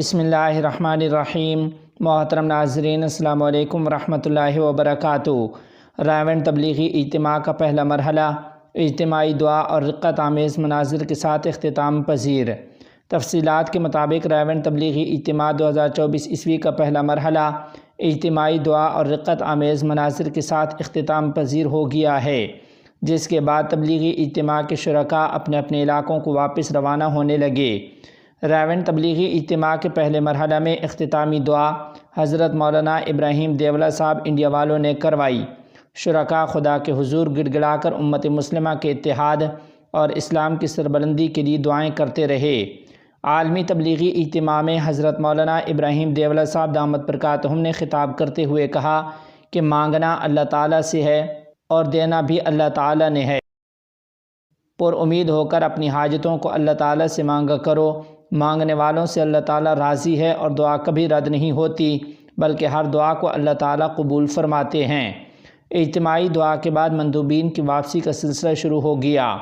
بسم اللہ الرحمن الرحیم۔ محترم ناظرین، السلام علیکم ورحمۃ اللہ وبرکاتہ۔ رائیونڈ تبلیغی اجتماع کا پہلا مرحلہ اجتماعی دعا اور رقت آمیز مناظر کے ساتھ اختتام پذیر۔ تفصیلات کے مطابق رائیونڈ تبلیغی اجتماع 2024 عیسوی کا پہلا مرحلہ اجتماعی دعا اور رقت آمیز مناظر کے ساتھ اختتام پذیر ہو گیا ہے، جس کے بعد تبلیغی اجتماع کے شرکاء اپنے اپنے علاقوں کو واپس روانہ ہونے لگے۔ رائیونڈ تبلیغی اجتماع کے پہلے مرحلہ میں اختتامی دعا حضرت مولانا ابراہیم دیولہ صاحب انڈیا والوں نے کروائی۔ شرکاء خدا کے حضور گڑ گڑا کر امت مسلمہ کے اتحاد اور اسلام کی سربلندی کے لیے دعائیں کرتے رہے۔ عالمی تبلیغی اجتماع میں حضرت مولانا ابراہیم دیولہ صاحب دامت برکاتہم نے خطاب کرتے ہوئے کہا کہ مانگنا اللہ تعالیٰ سے ہے اور دینا بھی اللہ تعالیٰ نے ہے۔ پر امید ہو کر اپنی حاجتوں کو اللہ تعالیٰ سے مانگا کرو۔ مانگنے والوں سے اللہ تعالیٰ راضی ہے اور دعا کبھی رد نہیں ہوتی، بلکہ ہر دعا کو اللہ تعالیٰ قبول فرماتے ہیں۔ اجتماعی دعا کے بعد مندوبین کی واپسی کا سلسلہ شروع ہو گیا۔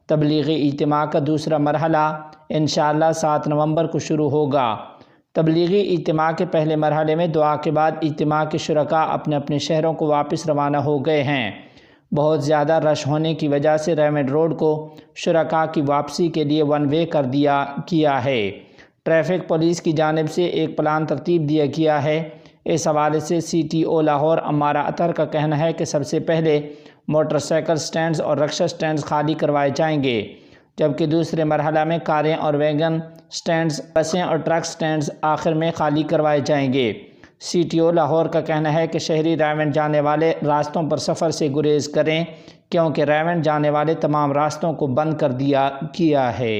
تبلیغی اجتماع کا دوسرا مرحلہ انشاءاللہ 7 نومبر کو شروع ہوگا۔ تبلیغی اجتماع کے پہلے مرحلے میں دعا کے بعد اجتماع کے شرکاء اپنے اپنے شہروں کو واپس روانہ ہو گئے ہیں۔ بہت زیادہ رش ہونے کی وجہ سے رائیونڈ روڈ کو شرکاء کی واپسی کے لیے ون وے کر کیا ہے۔ ٹریفک پولیس کی جانب سے ایک پلان ترتیب دیا گیا ہے۔ اس حوالے سے CTO لاہور عمارہ اطہر کا کہنا ہے کہ سب سے پہلے موٹر سائیکل سٹینڈز اور رکشہ سٹینڈز خالی کروائے جائیں گے، جبکہ دوسرے مرحلہ میں کاریں اور ویگن سٹینڈز، بسیں اور ٹرک سٹینڈز آخر میں خالی کروائے جائیں گے۔ CTO لاہور کا کہنا ہے کہ شہری رائیونڈ جانے والے راستوں پر سفر سے گریز کریں، کیونکہ رائیونڈ جانے والے تمام راستوں کو بند کر دیا ہے۔